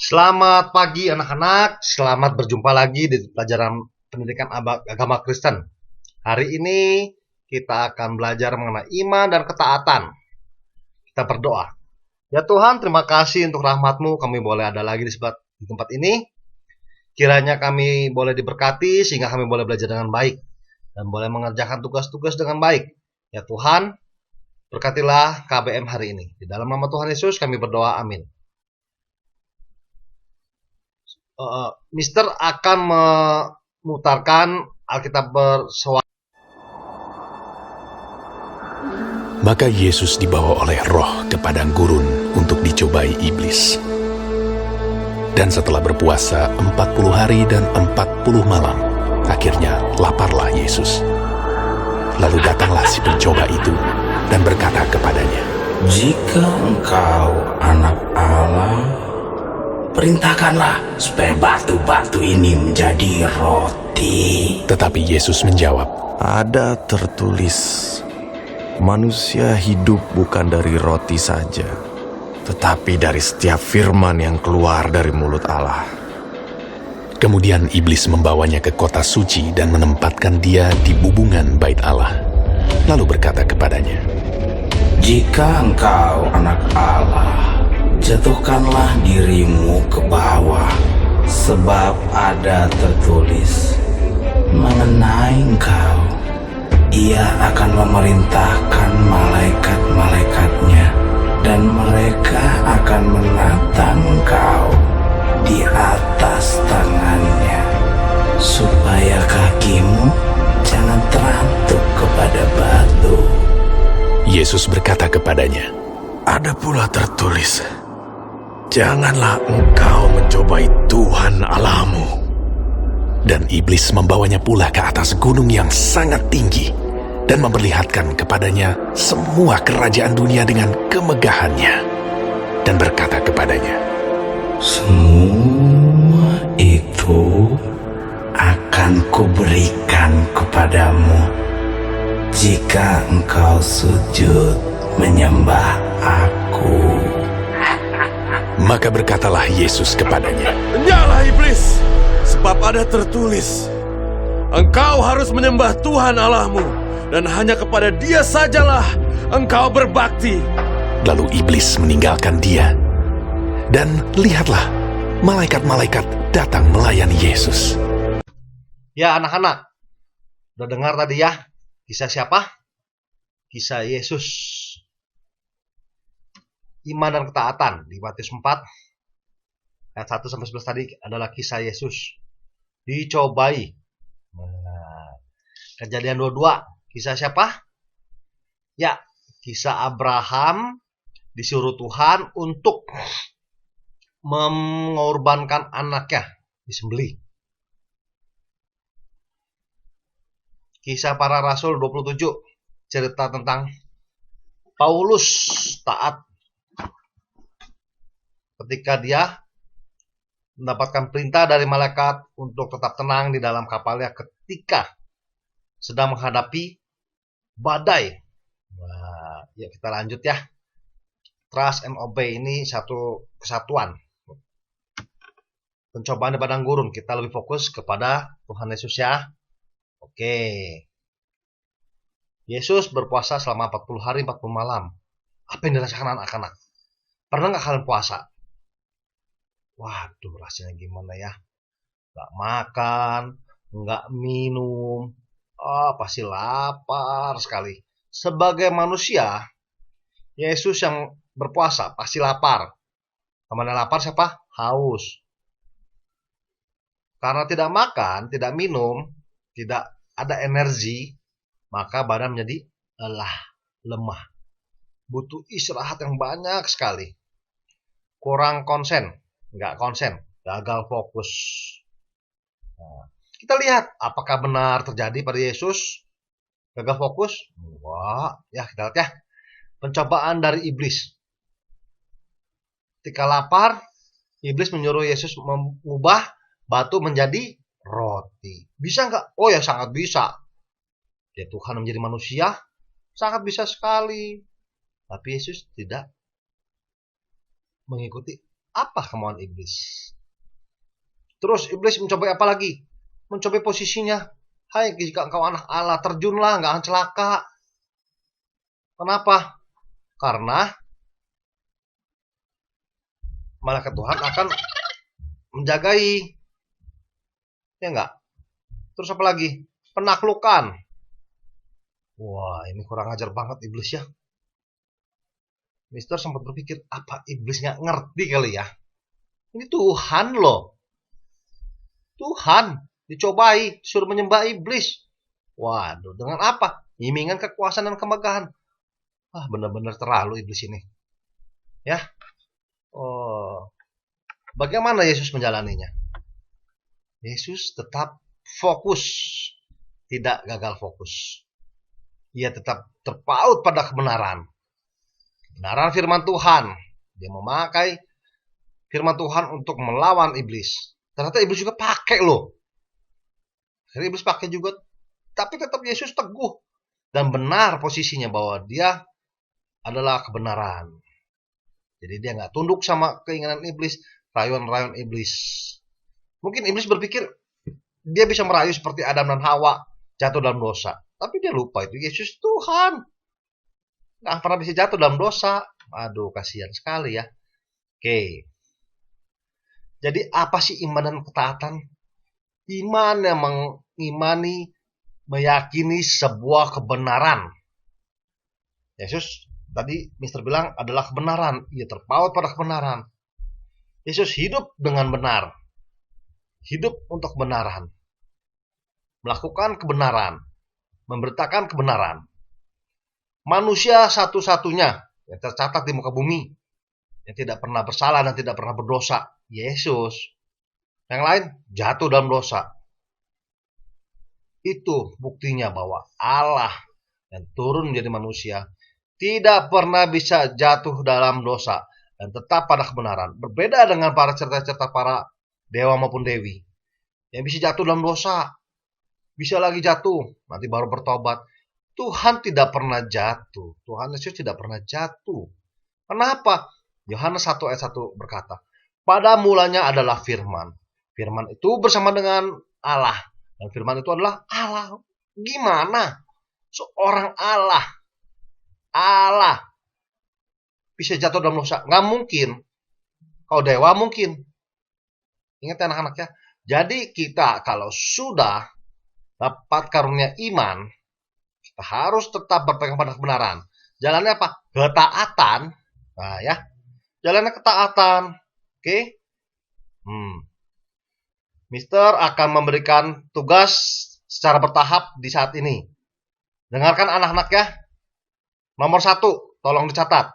Selamat pagi anak-anak, selamat berjumpa lagi di pelajaran pendidikan agama Kristen. Hari ini kita akan belajar mengenai iman dan ketaatan. Kita berdoa. Ya Tuhan, terima kasih untuk rahmat-Mu, kami boleh ada lagi di tempat ini. Kiranya kami boleh diberkati sehingga kami boleh belajar dengan baik dan boleh mengerjakan tugas-tugas dengan baik. Ya Tuhan, berkatilah KBM hari ini. Di dalam nama Tuhan Yesus kami berdoa, amin. Mister akan memutarkan Alkitab bersuara. Maka Yesus dibawa oleh Roh ke padang gurun untuk dicobai iblis. Dan setelah berpuasa 40 hari dan 40 malam, akhirnya laparlah Yesus. Lalu datanglah si pencoba itu dan berkata kepadanya, "Jika engkau anak Allah, perintahkanlah supaya batu-batu ini menjadi roti." Tetapi Yesus menjawab, Ada tertulis, manusia hidup bukan dari roti saja, tetapi dari setiap firman yang keluar dari mulut Allah. Kemudian iblis membawanya ke kota suci dan menempatkan dia di bubungan bait Allah. Lalu berkata kepadanya, "Jika engkau anak Allah, jatuhkanlah dirimu ke bawah, sebab ada tertulis mengenai engkau, Ia akan memerintahkan malaikat-malaikatnya, dan mereka akan menatang engkau di atas tangannya, supaya kakimu jangan terantuk kepada batu." Yesus berkata kepadanya, Ada pula tertulis, janganlah engkau mencobai Tuhan Allahmu. dan iblis membawanya pula ke atas gunung yang sangat tinggi dan memperlihatkan kepadanya semua kerajaan dunia dengan kemegahannya, dan berkata kepadanya, "Semua itu akan kuberikan kepadamu jika engkau sujud menyembah Aku." Maka berkatalah Yesus kepadanya, Nyala iblis, sebab ada tertulis, engkau harus menyembah Tuhan Allahmu, dan hanya kepada Dia sajalah engkau berbakti. Lalu iblis meninggalkan dia, dan lihatlah, malaikat-malaikat datang melayani Yesus. Ya anak-anak, udah dengar tadi ya, kisah siapa? Kisah Yesus. Iman dan ketaatan di Matius 4 ayat 1-11 tadi adalah kisah Yesus dicobai. Nah, Kejadian 22, kisah siapa? Ya, kisah Abraham disuruh Tuhan untuk mengorbankan anaknya, disembelih. Kisah para Rasul 27, cerita tentang Paulus taat ketika dia mendapatkan perintah dari malaikat untuk tetap tenang di dalam kapalnya ketika sedang menghadapi badai. Nah, ya kita lanjut ya. Trust and obey ini satu kesatuan. Pencobaan di padang gurun, kita lebih fokus kepada Tuhan Yesus ya. Oke. Yesus berpuasa selama 40 hari 40 malam. Apa yang dirasakan anak-anak? Pernah nggak kalian puasa? Waduh, rasanya gimana ya? Nggak makan, nggak minum, pasti lapar sekali. Sebagai manusia, Yesus yang berpuasa pasti lapar. Kemana lapar siapa? Haus. Karena tidak makan, tidak minum, tidak ada energi, maka badan menjadi lelah, lemah. Butuh istirahat yang banyak sekali. Kurang konsen. Nggak konsen, gagal fokus. Nah, kita lihat apakah benar terjadi pada Yesus gagal fokus. Wah, ya kita lihat ya. Pencobaan dari iblis. Ketika lapar, iblis menyuruh Yesus mengubah batu menjadi roti. Bisa nggak? Oh ya, sangat bisa. Ya, Tuhan menjadi manusia sangat bisa sekali. Tapi Yesus tidak mengikuti Apa kemauan iblis? Terus iblis mencoba apa lagi? Mencoba posisinya. Hai, jika engkau anak Allah, terjunlah, nggak akan celaka. Kenapa? Karena malaikat Tuhan akan menjagai. Ya enggak? Terus apa lagi? Penaklukan. Wah, ini kurang ajar banget iblis ya. Mister sempat berpikir, apa iblis nggak ngerti kali ya? Ini Tuhan loh. Tuhan dicobai, suruh menyembah iblis. Waduh, dengan apa? Imingan kekuasaan dan kemegahan. Ah, benar-benar terlalu iblis ini. Ya. Oh. Bagaimana Yesus menjalaninya? Yesus tetap fokus, tidak gagal fokus. Ia tetap terpaut pada kebenaran. Kebenaran firman Tuhan. Dia memakai firman Tuhan untuk melawan iblis. Ternyata iblis juga pakai loh. Jadi iblis pakai juga. Tapi tetap Yesus teguh. Dan benar posisinya bahwa dia adalah kebenaran. Jadi dia nggak tunduk sama keinginan iblis, rayuan-rayuan iblis. Mungkin iblis berpikir dia bisa merayu seperti Adam dan Hawa jatuh dalam dosa. Tapi dia lupa itu Yesus Tuhan. Nggak pernah bisa jatuh dalam dosa. Aduh, kasihan sekali ya. Oke. Jadi apa sih iman dan ketaatan? Iman yang mengimani, meyakini sebuah kebenaran. Yesus tadi Mister bilang adalah kebenaran. Ia terpaut pada kebenaran. Yesus hidup dengan benar. Hidup untuk kebenaran. Melakukan kebenaran. Memberitakan kebenaran. Manusia satu-satunya yang tercatat di muka bumi yang tidak pernah bersalah dan tidak pernah berdosa, Yesus. Yang lain jatuh dalam dosa. Itu buktinya bahwa Allah yang turun menjadi manusia tidak pernah bisa jatuh dalam dosa dan tetap pada kebenaran. Berbeda dengan para cerita-cerita para dewa maupun dewi yang bisa jatuh dalam dosa, bisa lagi jatuh, nanti baru bertobat. Tuhan tidak pernah jatuh. Tuhan Yesus tidak pernah jatuh. Kenapa? Yohanes 1 ayat 1 berkata, pada mulanya adalah firman. Firman itu bersama dengan Allah. Dan firman itu adalah Allah. Gimana? Seorang Allah bisa jatuh dalam dosa? Nggak mungkin. Kalau dewa mungkin. Ingat ya anak-anak ya. Jadi kita kalau sudah dapat karunia iman, kita harus tetap berpegang pada kebenaran. Jalannya apa? Ketaatan. Nah ya. Jalannya ketaatan. Oke. Mister akan memberikan tugas secara bertahap di saat ini. Dengarkan anak-anak ya. Nomor 1, tolong dicatat.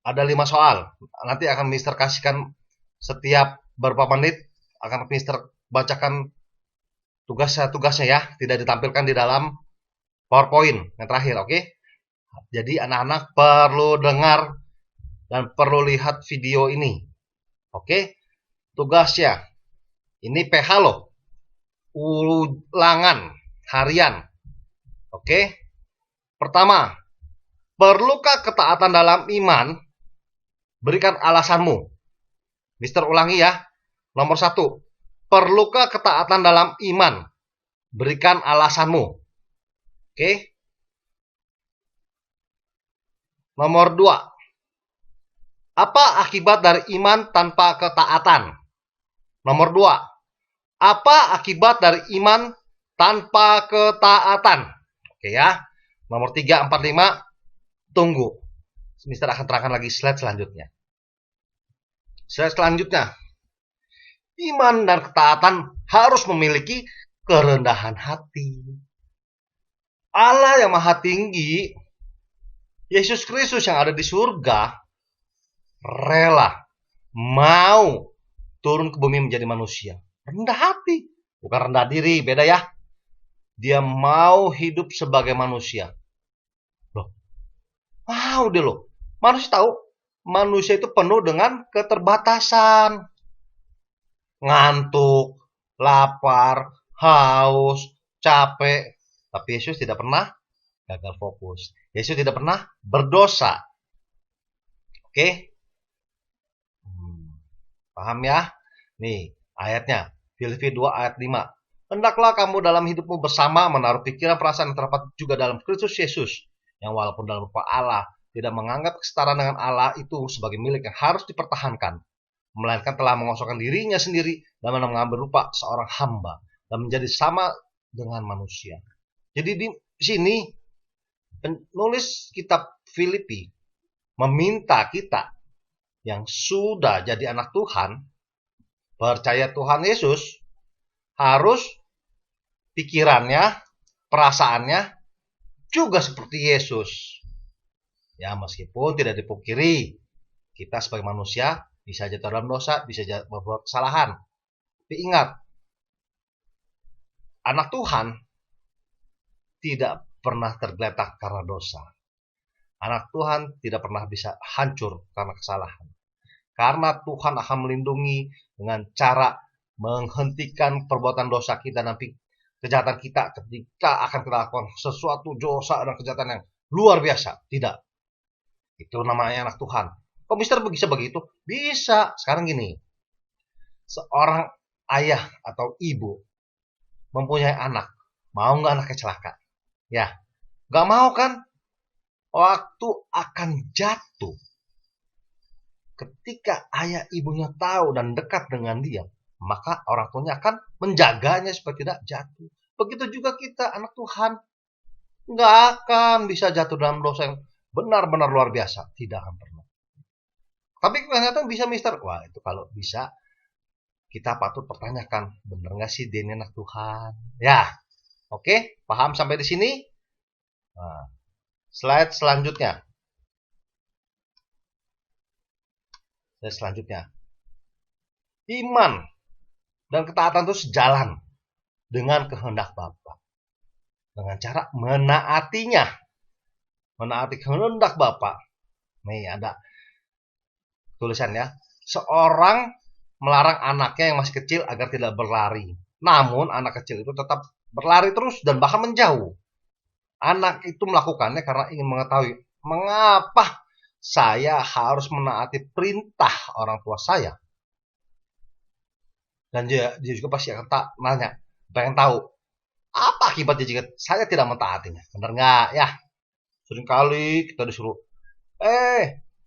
Ada 5 soal. Nanti akan Mister kasihkan setiap beberapa menit. Akan Mister bacakan tugasnya ya. Tidak ditampilkan di dalam PowerPoint yang terakhir, oke? Jadi anak-anak perlu dengar dan perlu lihat video ini. Oke? Tugasnya. Ini PH loh. Ulangan harian. Oke? Pertama, perlukah ketaatan dalam iman? Berikan alasanmu. Mister ulangi ya. Nomor 1, perlukah ketaatan dalam iman? Berikan alasanmu. Oke? Nomor 2, apa akibat dari iman tanpa ketaatan? Nomor 2, apa akibat dari iman tanpa ketaatan? Oke ya. Nomor 3, 4, 5, tunggu. Mister akan terangkan lagi slide selanjutnya. Slide selanjutnya. Iman dan ketaatan harus memiliki kerendahan hati. Allah yang maha tinggi, Yesus Kristus yang ada di surga, rela, mau turun ke bumi menjadi manusia. Rendah hati, bukan rendah diri, beda ya. Dia mau hidup sebagai manusia. Loh, mau deh loh. Manusia tahu, manusia itu penuh dengan keterbatasan. Ngantuk, lapar, haus, capek. Tapi Yesus tidak pernah gagal fokus. Yesus tidak pernah berdosa. Oke? Paham ya? Nih, ayatnya. Filipi 2 ayat 5. Hendaklah kamu dalam hidupmu bersama menaruh pikiran perasaan yang terdapat juga dalam Kristus Yesus, yang walaupun dalam rupa Allah, tidak menganggap kesetaraan dengan Allah itu sebagai milik yang harus dipertahankan, melainkan telah mengosongkan dirinya sendiri dan mengambil rupa seorang hamba dan menjadi sama dengan manusia. Jadi di sini penulis kitab Filipi meminta kita yang sudah jadi anak Tuhan, percaya Tuhan Yesus, harus pikirannya, perasaannya juga seperti Yesus. Ya, meskipun tidak dipungkiri, kita sebagai manusia bisa jatuh dalam dosa, bisa berbuat kesalahan. Tapi ingat, anak Tuhan tidak pernah tergeletak karena dosa. Anak Tuhan tidak pernah bisa hancur karena kesalahan. Karena Tuhan akan melindungi dengan cara menghentikan perbuatan dosa kita, nanti kejahatan kita ketika akan kita lakukan sesuatu dosa dan kejahatan yang luar biasa. Tidak. Itu namanya anak Tuhan. Kok Mister bisa begitu? Bisa. Sekarang gini. Seorang ayah atau ibu mempunyai anak. Mau nggak anaknya celaka? Ya. Nggak mau kan? Waktu akan jatuh. Ketika ayah ibunya tahu dan dekat dengan dia, maka orang tuanya akan menjaganya supaya tidak jatuh. Begitu juga kita, anak Tuhan. Nggak akan bisa jatuh dalam dosa yang benar-benar luar biasa. Tidak akan pernah. Tapi ternyata bisa, Mister. Wah, itu kalau bisa, kita patut pertanyakan, benar nggak sih dia ini anak Tuhan? Ya, oke, paham sampai di sini? Nah, slide selanjutnya. Iman dan ketaatan itu sejalan dengan kehendak Bapa. Dengan cara menaatinya. Menaati kehendak Bapa. Nih ada tulisannya. Seorang melarang anaknya yang masih kecil agar tidak berlari. Namun anak kecil itu tetap berlari terus dan bahkan menjauh. Anak itu melakukannya karena ingin mengetahui mengapa saya harus menaati perintah orang tua saya. Dan dia juga pasti akan nanya, pengen tahu apa akibatnya jika saya tidak mentaatinya. Benar nggak ya? Seringkali kita disuruh,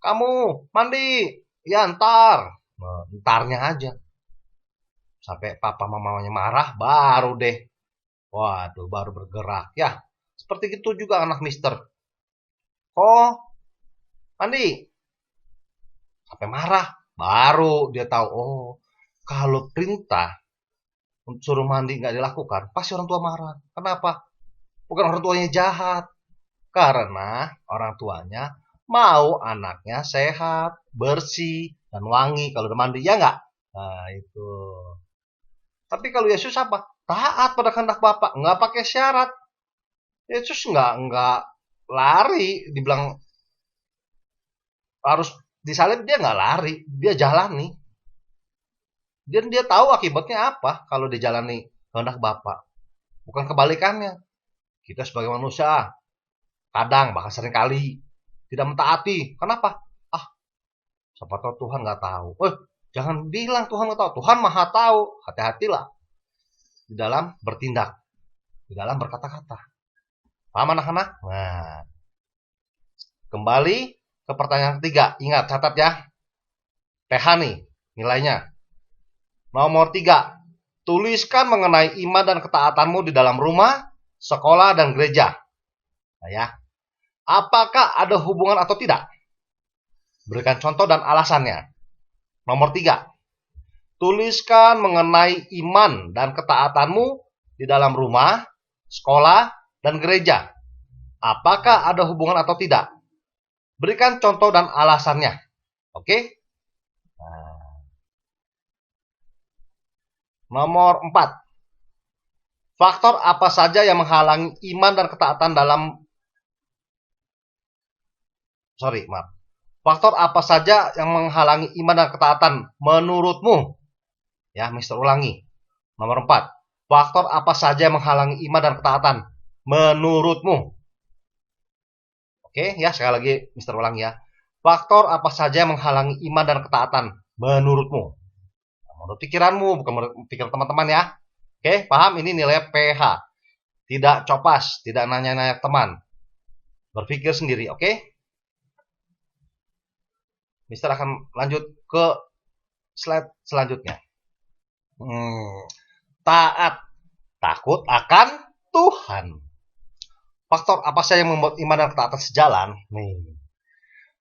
kamu mandi, ya ntar. Nah, ntarnya aja. Sampai papa mamanya marah, baru deh. Waduh, baru bergerak. Ya, seperti itu juga anak Mister. Oh, mandi. Sampai marah, baru dia tahu, oh, kalau perintah suruh mandi nggak dilakukan, pasti orang tua marah. Kenapa? Bukan orang tuanya jahat. Karena orang tuanya mau anaknya sehat, bersih, dan wangi kalau udah mandi. Ya nggak? Nah, itu. Tapi kalau Yesus apa? Taat pada kehendak Bapa. Nggak pakai syarat. Yesus nggak lari. Dibilang harus disalib, dia nggak lari. Dia jalani. Dan dia tahu akibatnya apa kalau dijalani kehendak Bapa. Bukan kebalikannya. Kita sebagai manusia kadang bahkan sering kali tidak mentaati. Kenapa? Siapa tahu Tuhan nggak tahu. Jangan bilang Tuhan nggak tahu. Tuhan maha tahu. Hati-hatilah di dalam bertindak, di dalam berkata-kata. Paham anak-anak? Nah, kembali ke pertanyaan ketiga. Ingat, catat ya. PH nih nilainya. Nomor 3, tuliskan mengenai iman dan ketaatanmu di dalam rumah, sekolah, dan gereja. Nah, ya. Apakah ada hubungan atau tidak? Berikan contoh dan alasannya. Nomor 3, tuliskan mengenai iman dan ketaatanmu di dalam rumah, sekolah, dan gereja. Apakah ada hubungan atau tidak? Berikan contoh dan alasannya. Oke? Nah. Nomor 4. Faktor apa saja yang menghalangi iman dan ketaatan Faktor apa saja yang menghalangi iman dan ketaatan menurutmu? Ya, Mister ulangi. Nomor 4. Faktor apa saja yang menghalangi iman dan ketaatan menurutmu? Oke, ya sekali lagi Mister ulangi ya. Faktor apa saja yang menghalangi iman dan ketaatan menurutmu? Menurut pikiranmu, bukan menurut pikiran teman-teman ya. Oke, paham? Ini nilai PH. Tidak copas, tidak nanya-nanya teman. Berpikir sendiri, oke? Mister akan lanjut ke slide selanjutnya. Taat, takut akan Tuhan. Faktor apa saja yang membuat iman dan ketaatan sejalan? Nih,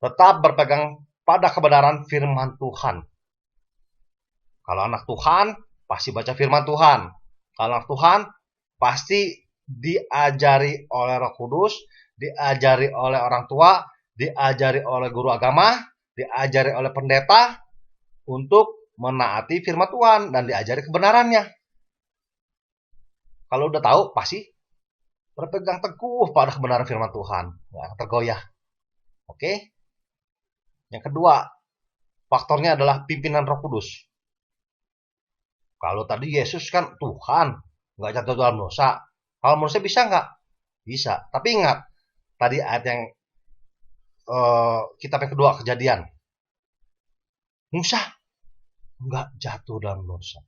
tetap berpegang pada kebenaran firman Tuhan. Kalau anak Tuhan, pasti baca firman Tuhan. Kalau anak Tuhan, pasti diajari oleh Roh Kudus, diajari oleh orang tua, diajari oleh guru agama, diajari oleh pendeta untuk menaati firman Tuhan dan diajari kebenarannya. Kalau udah tahu, pasti berpegang teguh pada kebenaran firman Tuhan, nggak akan tergoyah. Oke? Yang kedua, faktornya adalah pimpinan Roh Kudus. Kalau tadi Yesus kan Tuhan, nggak jatuh dalam dosa. Kalau manusia bisa nggak? Bisa. Tapi ingat, tadi ayat yang kitab yang kedua, Kejadian. Musa nggak jatuh dalam dosa.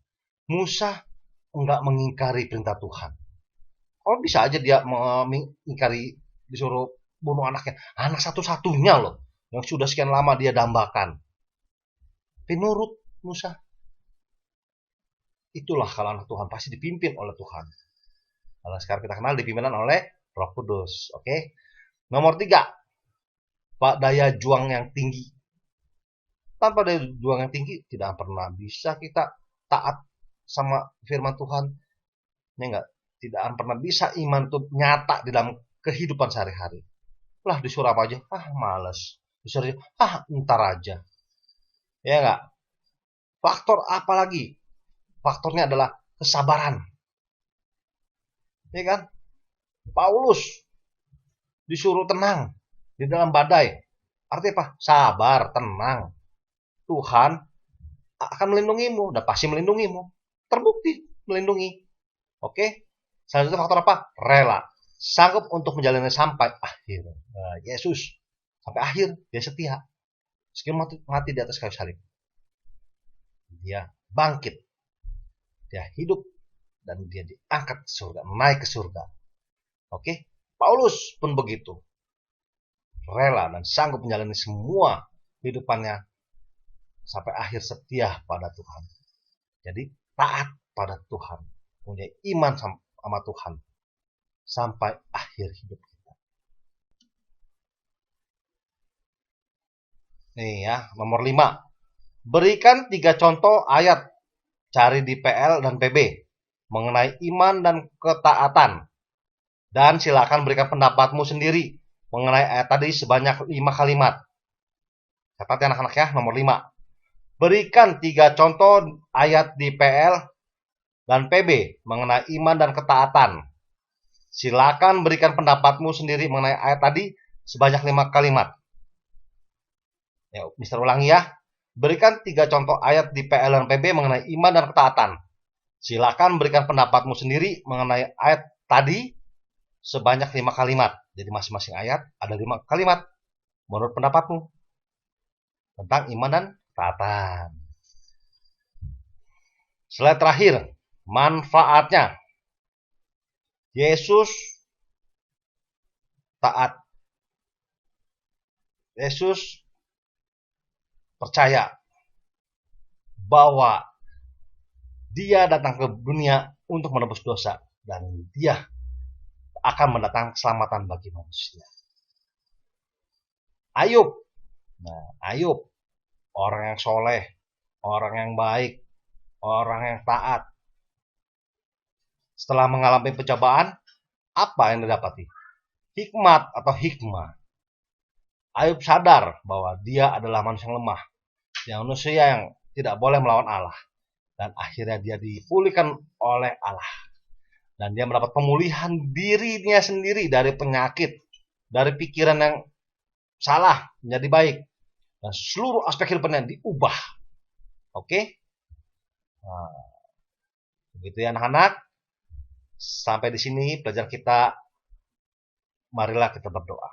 Musa nggak mengingkari perintah Tuhan. Kalau bisa aja dia mengingkari, disuruh bunuh anaknya. Anak satu-satunya loh, yang sudah sekian lama dia dambakan. Tapi nurut Musa. Itulah kalau anak Tuhan, pasti dipimpin oleh Tuhan. Kalau sekarang kita kenal dipimpinan oleh Roh Kudus. Oke. Nomor 3, daya juang yang tinggi. Tanpa daya juang yang tinggi, tidak pernah bisa kita taat sama firman Tuhan. Ya enggak? Tidak akan pernah bisa iman itu nyata di dalam kehidupan sehari-hari. Lah disuruh apa aja? Males. Disuruh aja, ntar aja. Ya enggak? Faktor apa lagi? Faktornya adalah kesabaran. Ya kan? Paulus disuruh tenang di dalam badai. Artinya apa? Sabar, tenang. Tuhan akan melindungimu, dan pasti melindungimu. Terbukti melindungi. Oke? Selanjutnya faktor apa? Rela. Sanggup untuk menjalani sampai akhir. Yesus sampai akhir dia setia. Meski mati di atas kayu salib. Dia bangkit. Dia hidup dan dia diangkat ke surga, naik ke surga. Oke? Paulus pun begitu. Rela dan sanggup menjalani semua kehidupannya sampai akhir setia pada Tuhan. Jadi taat pada Tuhan, punya iman sama Tuhan sampai akhir hidup kita. Nih ya, nomor 5. Berikan 3 contoh ayat, cari di PL dan PB, mengenai iman dan ketaatan. Dan silakan berikan pendapatmu sendiri mengenai ayat tadi sebanyak 5 kalimat. Catat ya anak-anak ya, nomor 5. Berikan 3 contoh ayat di PL dan PB mengenai iman dan ketaatan. Silakan berikan pendapatmu sendiri mengenai ayat tadi sebanyak 5 kalimat. Ya, Mister ulangi ya. Berikan 3 contoh ayat di PL dan PB mengenai iman dan ketaatan. Silakan berikan pendapatmu sendiri mengenai ayat tadi sebanyak 5 kalimat. Jadi masing-masing ayat ada 5 kalimat menurut pendapatmu tentang iman dan ketaatan. Slide terakhir, manfaatnya. Yesus taat. Yesus percaya bahwa dia datang ke dunia untuk menebus dosa dan dia akan mendatangkan keselamatan bagi manusia. Ayub, Ayub, orang yang soleh, orang yang baik, orang yang taat. Setelah mengalami pencobaan, apa yang didapati? Hikmat atau hikmah. Ayub sadar bahwa dia adalah manusia yang lemah, manusia yang tidak boleh melawan Allah. Dan akhirnya dia dipulihkan oleh Allah. Dan dia mendapat pemulihan dirinya sendiri dari penyakit, dari pikiran yang salah menjadi baik. Dan seluruh aspek hidupnya diubah. Oke? Nah, begitu ya anak-anak. Sampai di sini pelajaran kita. Marilah kita berdoa.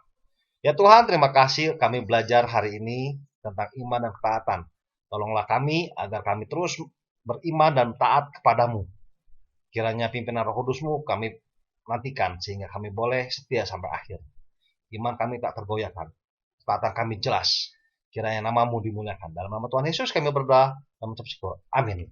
Ya Tuhan, terima kasih kami belajar hari ini tentang iman dan ketaatan. Tolonglah kami agar kami terus beriman dan taat kepadamu. Kiranya pimpinan Roh Kudus-Mu kami nantikan sehingga kami boleh setia sampai akhir. Iman kami tak tergoyahkan, ketaatan kami jelas. Kiranya nama-Mu dimuliakan. Dalam nama Tuhan Yesus kami berdoa dan mengucap syukur. Amin.